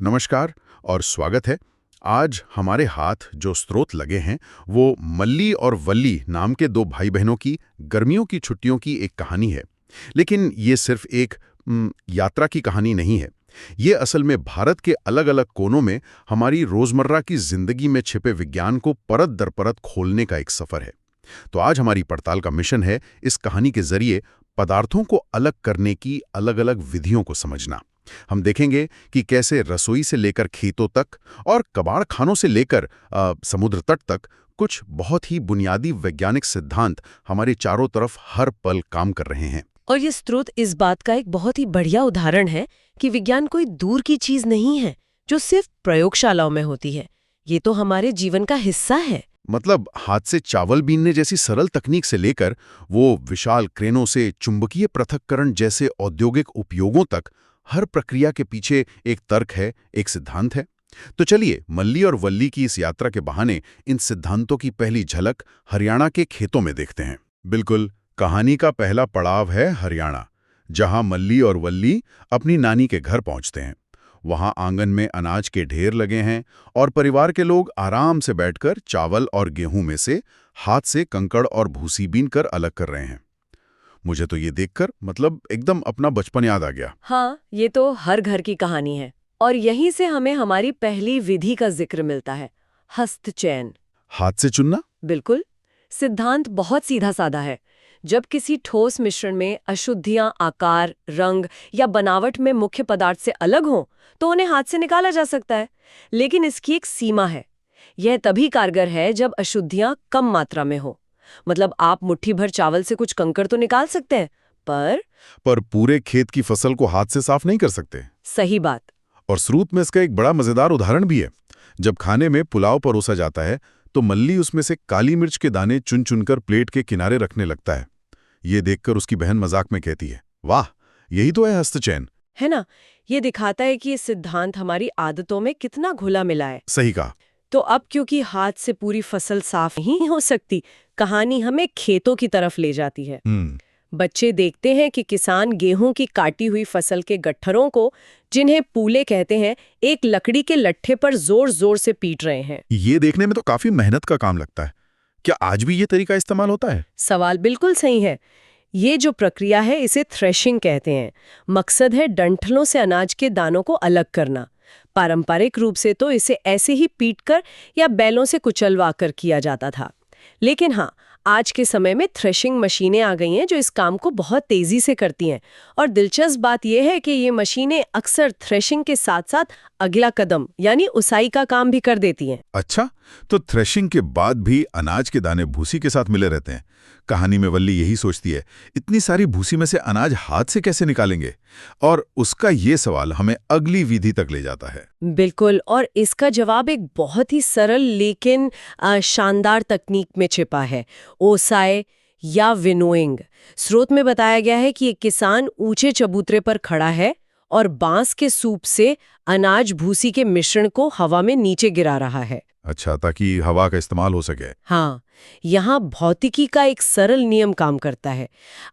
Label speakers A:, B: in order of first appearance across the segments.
A: नमस्कार और स्वागत है। आज हमारे हाथ जो स्रोत लगे हैं वो मल्ली और वल्ली नाम के दो भाई बहनों की गर्मियों की छुट्टियों की एक कहानी है। लेकिन ये सिर्फ एक यात्रा की कहानी नहीं है। ये असल में भारत के अलग अलग कोनों में हमारी रोजमर्रा की जिंदगी में छिपे विज्ञान को परत दर परत खोलने का एक सफर है। तो आज हमारी पड़ताल का मिशन है इस कहानी के जरिए पदार्थों को अलग करने की अलग अलग विधियों को समझना। हम देखेंगे कि कैसे रसोई से लेकर खेतों तक और कबाड़ खानों से लेकर समुद्र तट तक कुछ बहुत ही बुनियादी वैज्ञानिक सिद्धांत हमारे चारों तरफ हर पल काम कर रहे हैं।
B: और ये स्रोत इस बात का एक बहुत ही बढ़िया उदाहरण है कि विज्ञान कोई दूर की चीज नहीं है जो सिर्फ प्रयोगशालाओं में होती है। ये तो हमारे जीवन का हिस्सा है।
A: मतलब हाथ से चावल बीनने जैसी सरल तकनीक से लेकर वो विशाल क्रेनों से चुंबकीय पृथक्करण जैसे औद्योगिक उपयोगों तक हर प्रक्रिया के पीछे एक तर्क है, एक सिद्धांत है। तो चलिए मल्ली और वल्ली की इस यात्रा के बहाने इन सिद्धांतों की पहली झलक हरियाणा के खेतों में देखते हैं। बिल्कुल, कहानी का पहला पड़ाव है हरियाणा, जहां मल्ली और वल्ली अपनी नानी के घर पहुंचते हैं। वहां आंगन में अनाज के ढेर लगे हैं और परिवार के लोग आराम से बैठकर चावल और गेहूं में से हाथ से कंकड़ और भूसी बीनकर अलग कर रहे हैं। मुझे तो ये देखकर एकदम अपना बचपन याद आ गया।
B: हाँ, ये तो हर घर की कहानी है। और यहीं से हमें हमारी पहली विधि का जिक्र मिलता है, हस्तचयन।
A: हाथ से चुनना?
B: बिल्कुल। सिद्धांत बहुत सीधा साधा है। जब किसी ठोस मिश्रण में अशुद्धियां आकार, रंग या बनावट में मुख्य पदार्थ से अलग हों, तो उन्हें हाथ से निकाला जा सकता है। लेकिन इसकी एक सीमा है। यह तभी कारगर है जब अशुद्धियां कम मात्रा में हो। मतलब आप मुट्ठी भर चावल से कुछ कंकड़ तो निकाल सकते हैं, पर
A: पूरे खेत की फसल को हाथ से साफ नहीं कर सकते।
B: सही बात।
A: और स्रोत में इसका एक बड़ा मजेदार उदाहरण भी है। जब खाने में पुलाव परोसा जाता है तो मल्ली उसमें से काली मिर्च के दाने चुन चुनकर प्लेट के किनारे रखने लगता है। ये देखकर उसकी बहन मजाक में कहती है, वाह, यही तो है हस्तचयन।
B: है ना? ये दिखाता है कि ये सिद्धांत हमारी आदतों में कितना घुला मिला है।
A: सही कहा।
B: तो अब क्योंकि हाथ से पूरी फसल साफ नहीं हो सकती, कहानी हमें खेतों की तरफ ले जाती है। बच्चे देखते हैं कि किसान गेहूं की काटी हुई फसल के गट्ठरों को, जिन्हें पूले कहते हैं, एक लकड़ी के लट्ठे पर जोर जोर से पीट रहे हैं।
A: ये देखने में तो काफी मेहनत का काम लगता है। क्या आज भी ये तरीका इस्तेमाल होता है?
B: सवाल बिल्कुल सही है। ये जो प्रक्रिया है इसे थ्रेशिंग कहते हैं। मकसद है डंठलों से अनाज के दानों को अलग करना। पारंपरिक रूप से तो इसे ऐसे ही पीटकर या बैलों से कुचलवा कर किया जाता था। लेकिन हाँ, आज के समय में थ्रेशिंग मशीनें आ गई हैं जो इस काम को बहुत तेजी से करती हैं। और दिलचस्प बात यह है कि ये मशीनें अक्सर थ्रेशिंग के साथ साथ अगला कदम यानी उसाई का काम भी कर देती हैं।
A: अच्छा, तो थ्रेशिंग के बाद भी अनाज के दाने भूसी के साथ मिले रहते हैं। कहानी में वल्ली यही सोचती है, इतनी सारी भूसी में से अनाज हाथ से कैसे निकालेंगे? और उसका ये सवाल हमें अगली विधि तक ले जाता है।
B: बिल्कुल, और इसका जवाब एक बहुत ही सरल लेकिन शानदार तकनीक में छिपा है, ओसाए या विनोइंग। स्रोत में बताया गया है कि एक किसान ऊंचे चबूतरे पर खड़ा है और बांस के सूप से अनाज भूसी के मिश्रण को हवा में नीचे गिरा रहा है।
A: अच्छा, ताकि हवा का इस्तेमाल हो सके।
B: हाँ, यहाँ भौतिकी का एक सरल नियम काम करता है।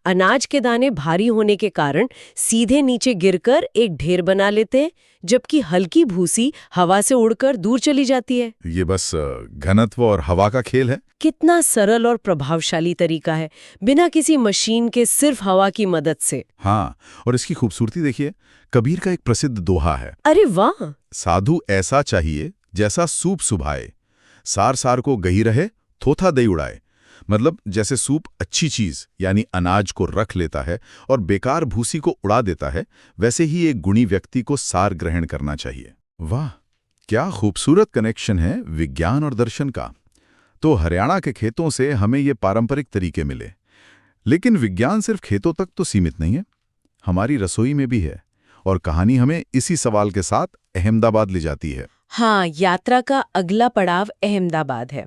B: अनाज के दाने भारी होने के कारण सीधे नीचे गिरकर एक ढेर बना लेते हैं, जबकि हल्की भूसी हवा से उड़कर दूर चली जाती है।
A: ये बस घनत्व और हवा का खेल है।
B: कितना सरल और प्रभावशाली तरीका है, बिना किसी मशीन के, सिर्फ हवा की मदद से।
A: हाँ, और इसकी खूबसूरती देखिए। कबीर का एक प्रसिद्ध दोहा है,
B: अरे वाह!
A: साधु ऐसा चाहिए जैसा सूप सुभाए, सार सार को गही रहे, थोथा दई उड़ाए। मतलब जैसे सूप अच्छी चीज यानी अनाज को रख लेता है और बेकार भूसी को उड़ा देता है, वैसे ही एक गुणी व्यक्ति को सार ग्रहण करना चाहिए। वाह, क्या खूबसूरत कनेक्शन है विज्ञान और दर्शन का। तो हरियाणा के खेतों से हमें ये पारंपरिक तरीके मिले, लेकिन विज्ञान सिर्फ खेतों तक तो सीमित नहीं है, हमारी रसोई में भी है। और कहानी हमें इसी सवाल के साथ अहमदाबाद ले जाती है।
B: हाँ, यात्रा का अगला पड़ाव अहमदाबाद है।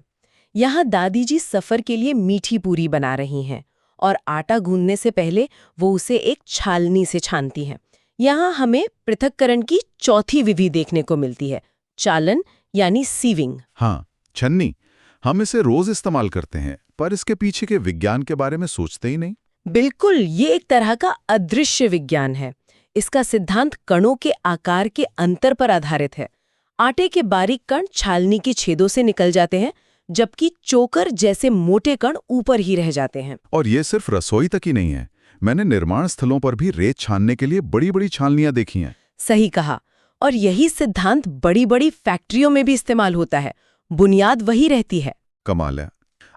B: यहाँ दादी जी सफर के लिए मीठी पूरी बना रही हैं और आटा गूंदने से पहले वो उसे एक छालनी से छानती हैं। यहाँ हमें पृथक्करण की चौथी विधि देखने को मिलती है, चालन यानी सीविंग।
A: हाँ, छन्नी। हम इसे रोज इस्तेमाल करते हैं, पर इसके पीछे के विज्ञान के बारे में सोचते ही नहीं।
B: बिल्कुल, ये एक तरह का अदृश्य विज्ञान है। इसका सिद्धांत कणों के आकार के अंतर पर आधारित है। आटे के बारीक कण छालनी की छेदों से निकल जाते हैं, जबकि चोकर जैसे मोटे कण ऊपर ही रह जाते हैं।
C: और ये सिर्फ रसोई तक ही नहीं है, मैंने निर्माण स्थलों पर भी रेत छानने के लिए बड़ी बड़ी छालनियां देखी हैं।
B: सही कहा। और यही सिद्धांत बड़ी बड़ी फैक्ट्रियों में भी इस्तेमाल होता है। बुनियाद वही रहती है।
C: कमाल है।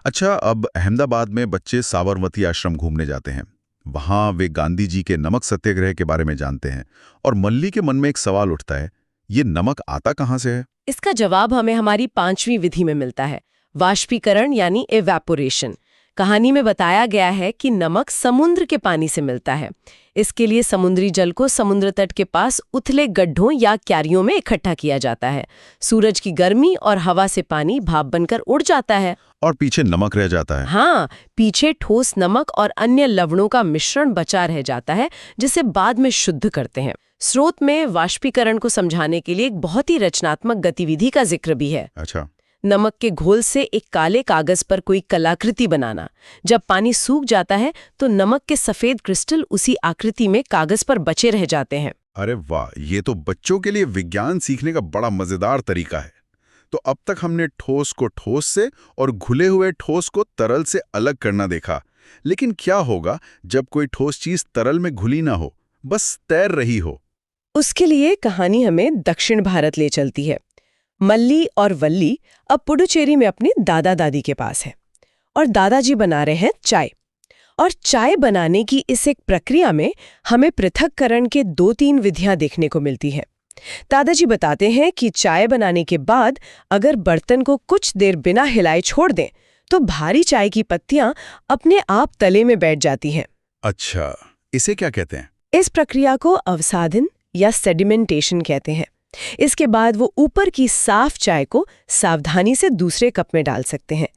C: अच्छा, अब अहमदाबाद में बच्चे साबरमती आश्रम घूमने जाते हैं। वहां वे गांधी जी के नमक सत्याग्रह के बारे में जानते हैं और मल्ली के मन में एक सवाल उठता है, ये नमक आता कहाँ से है?
B: इसका जवाब हमें हमारी 5वीं विधि में मिलता है, वाष्पीकरण यानी एवेपोरेशन। कहानी में बताया गया है कि नमक समुद्र के पानी से मिलता है। इसके लिए समुद्री जल को समुद्र तट के पास उथले गड्ढों या क्यारियों में इकट्ठा किया जाता है। सूरज की गर्मी और हवा से पानी भाप बनकर उड़ जाता है
C: और पीछे नमक रह जाता है।
B: हाँ, पीछे ठोस नमक और अन्य लवणों का मिश्रण बचा रह जाता है, जिसे बाद में शुद्ध करते हैं। स्रोत में वाष्पीकरण को समझाने के लिए एक बहुत ही रचनात्मक गतिविधि का जिक्र भी है।
C: अच्छा।
B: नमक के घोल से एक काले कागज पर कोई कलाकृति बनाना। जब पानी सूख जाता है तो नमक के सफेद क्रिस्टल उसी आकृति में कागज पर बचे रह जाते हैं।
C: अरे वाह, ये तो बच्चों के लिए विज्ञान सीखने का बड़ा मजेदार तरीका है। तो अब तक हमने ठोस को ठोस से और घुले हुए ठोस को तरल से अलग करना देखा, लेकिन क्या होगा जब कोई ठोस चीज तरल में घुली ना हो, बस तैर रही हो?
B: उसके लिए कहानी हमें दक्षिण भारत ले चलती है। मल्ली और वल्ली अब पुडुचेरी में अपने दादा दादी के पास है और दादाजी बना रहे हैं चाय। और चाय बनाने की इस एक प्रक्रिया में हमें पृथक्करण के 2-3 विधियां देखने को मिलती हैं। दादाजी बताते हैं कि चाय बनाने के बाद अगर बर्तन को कुछ देर बिना हिलाए छोड़ दें तो भारी चाय की पत्तियां अपने आप तले में बैठ जाती हैं।
C: अच्छा, इसे क्या कहते हैं?
B: इस प्रक्रिया को अवसादन या सेडिमेंटेशन कहते हैं। इसके बाद वो ऊपर की साफ चाय को सावधानी से दूसरे कप में डाल सकते हैं।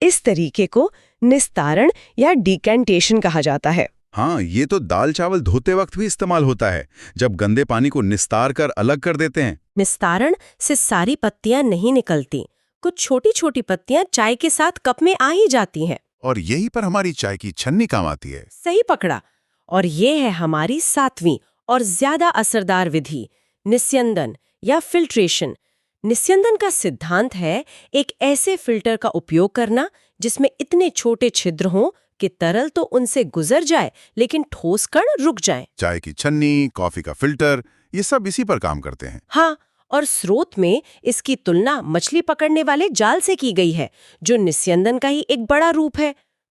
B: इस तरीके को निस्तारण या डिकैंटेशन कहा जाता है।
C: हाँ, ये तो दाल चावल धोते वक्त भी इस्तेमाल होता है, जब गंदे पानी को निस्तार कर अलग कर देते हैं।
B: निस्तारण से सारी पत्तियां नहीं निकलती, कुछ छोटी छोटी पत्तियां चाय के साथ कप में आ ही जाती हैं।
C: और यही पर हमारी चाय की छन्नी काम आती है।
B: सही पकड़ा। और ये है हमारी 7वीं और ज्यादा असरदार विधि, निस्यंदन या फिल्ट्रेशन। निस्यंदन का सिद्धांत है एक ऐसे फिल्टर का उपयोग करना जिसमें इतने छोटे छिद्र हों कि तरल तो उनसे गुजर जाए लेकिन ठोस कण रुक जाएं।
C: चाय की छन्नी, कॉफी का फिल्टर, ये सब इसी पर काम करते हैं।
B: हाँ, और स्रोत में इसकी तुलना मछली पकड़ने वाले जाल से की गई है, जो निस्यंदन का ही एक बड़ा रूप है।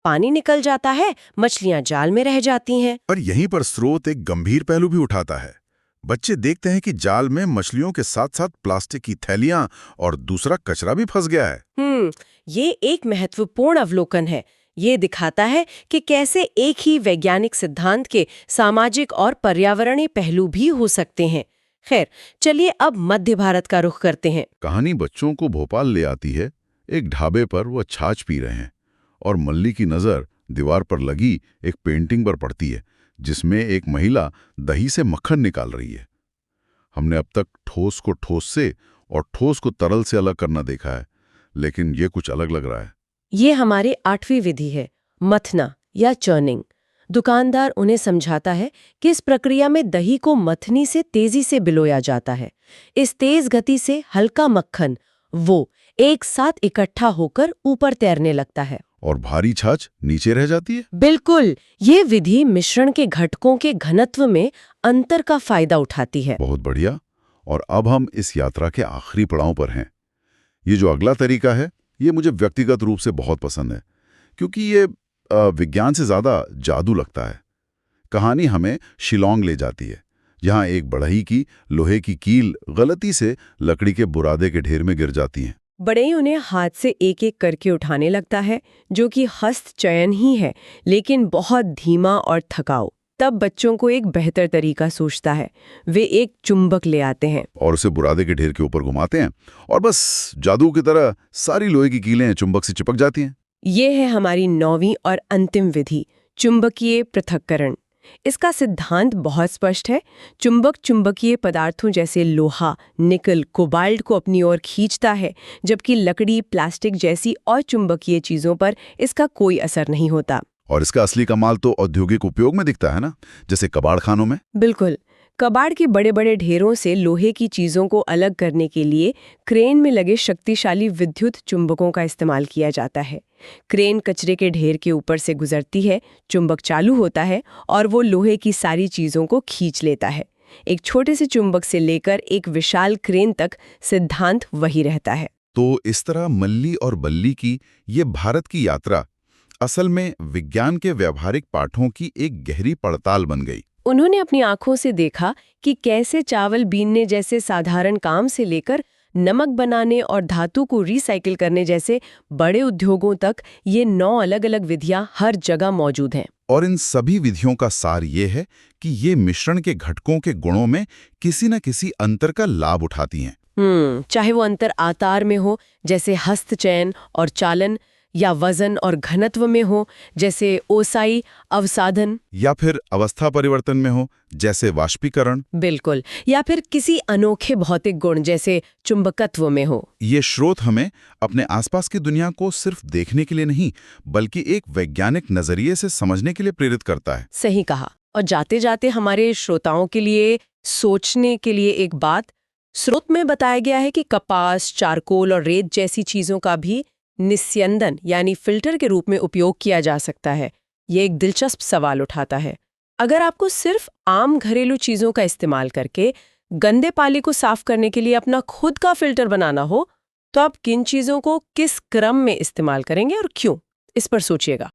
B: पानी निकल जाता है, मछलियां जाल में रह जाती हैं।
C: पर यहीं पर स्रोत एक गंभीर पहलू भी उठाता है। बच्चे देखते हैं कि जाल में मछलियों के साथ साथ प्लास्टिक की थैलियां और दूसरा कचरा भी फंस गया है।
B: ये एक महत्वपूर्ण अवलोकन है। ये दिखाता है कि कैसे एक ही वैज्ञानिक सिद्धांत के सामाजिक और पर्यावरणीय पहलू भी हो सकते हैं। खैर, चलिए अब मध्य भारत का रुख करते हैं।
C: कहानी बच्चों को भोपाल ले आती है। एक ढाबे पर वो छाछ पी रहे हैं और मल्ली की नजर दीवार पर लगी एक पेंटिंग पर पड़ती है, जिसमें एक महिला दही से मक्खन निकाल रही है। हमने अब तक ठोस को ठोस से और ठोस को तरल से अलग करना देखा है, लेकिन ये कुछ अलग लग रहा है।
B: ये हमारी 8वीं विधि है, मथना या चर्निंग। दुकानदार उन्हें समझाता है कि इस प्रक्रिया में दही को मथनी से तेजी से बिलोया जाता है। इस तेज गति से हल्का मक्खन वो एक साथ इकट्ठा होकर ऊपर तैरने लगता है
C: और भारी छाछ नीचे रह जाती है।
B: बिल्कुल, ये विधि मिश्रण के घटकों के घनत्व में अंतर का फायदा उठाती है।
C: बहुत बढ़िया। और अब हम इस यात्रा के आखिरी पड़ाव पर हैं। ये जो अगला तरीका है, ये मुझे व्यक्तिगत रूप से बहुत पसंद है, क्योंकि ये विज्ञान से ज्यादा जादू लगता है। कहानी हमें शिलोंग ले जाती है, जहां एक बढ़ई की लोहे की कील गलती से लकड़ी के बुरादे के ढेर में गिर जाती है।
B: बढ़ई उन्हें हाथ से एक एक करके उठाने लगता है, जो कि हस्त चयन ही है, लेकिन बहुत धीमा और थकाऊ। तब बच्चों को एक बेहतर तरीका सोचता है। वे एक चुंबक ले आते हैं
C: और उसे बुरादे के ढेर के ऊपर घुमाते हैं और बस जादू की तरह सारी लोहे की कीलें चुंबक से चिपक जाती हैं।
B: ये है हमारी 9वीं और अंतिम विधि, चुंबकीय पृथक्करण। इसका सिद्धांत बहुत स्पष्ट है। चुंबक चुंबकीय पदार्थों जैसे लोहा, निकल, कोबाल्ट को अपनी ओर खींचता है, जबकि लकड़ी, प्लास्टिक जैसी और चुंबकीय चीजों पर इसका कोई असर नहीं होता।
C: और इसका असली कमाल तो औद्योगिक उपयोग में दिखता है ना, जैसे कबाड़ खानों में।
B: बिल्कुल, कबाड़ के बड़े बड़े ढेरों से लोहे की चीजों को अलग करने के लिए क्रेन में लगे शक्तिशाली विद्युत चुंबकों का इस्तेमाल किया जाता है। क्रेन कचरे के ढेर के ऊपर से गुजरती है, चुंबक चालू होता है और वो लोहे की सारी चीजों को खींच लेता है। एक छोटे से चुंबक से लेकर एक विशाल क्रेन तक सिद्धांत वही रहता है।
C: तो इस तरह मल्ली और बल्ली की ये भारत की यात्रा असल में विज्ञान के व्यावहारिक पाठों की एक गहरी पड़ताल बन गई।
B: उन्होंने अपनी आंखों से देखा कि कैसे चावल बीनने जैसे साधारण काम से लेकर नमक बनाने और धातु को रिसाइकिल करने जैसे बड़े उद्योगों तक ये 9 अलग-अलग विधियां हर जगह मौजूद हैं।
C: और इन सभी विधियों का सार ये है कि ये मिश्रण के घटकों के गुणों में किसी न किसी अंतर का लाभ उठाती हैं।
B: चाहे वो अंतर आकार में हो, जैसे हस्तचयन और चालन, या वजन और घनत्व में हो, जैसे ओसाई अवसाधन,
C: या फिर अवस्था परिवर्तन में हो, जैसे वाष्पीकरण।
B: बिल्कुल, या फिर किसी अनोखे भौतिक गुण जैसे चुंबकत्व में हो।
C: ये स्रोत हमें अपने आसपास की दुनिया को सिर्फ देखने के लिए नहीं, बल्कि एक वैज्ञानिक नजरिए से समझने के लिए प्रेरित करता है।
B: सही कहा। और जाते जाते हमारे श्रोताओं के लिए सोचने के लिए एक बात, स्रोत में बताया गया है कि कपास, चारकोल और रेत जैसी चीजों का भी निस्यंदन यानी फिल्टर के रूप में उपयोग किया जा सकता है। ये एक दिलचस्प सवाल उठाता है। अगर आपको सिर्फ आम घरेलू चीजों का इस्तेमाल करके गंदे पानी को साफ करने के लिए अपना खुद का फिल्टर बनाना हो, तो आप किन चीजों को किस क्रम में इस्तेमाल करेंगे और क्यों? इस पर सोचिएगा।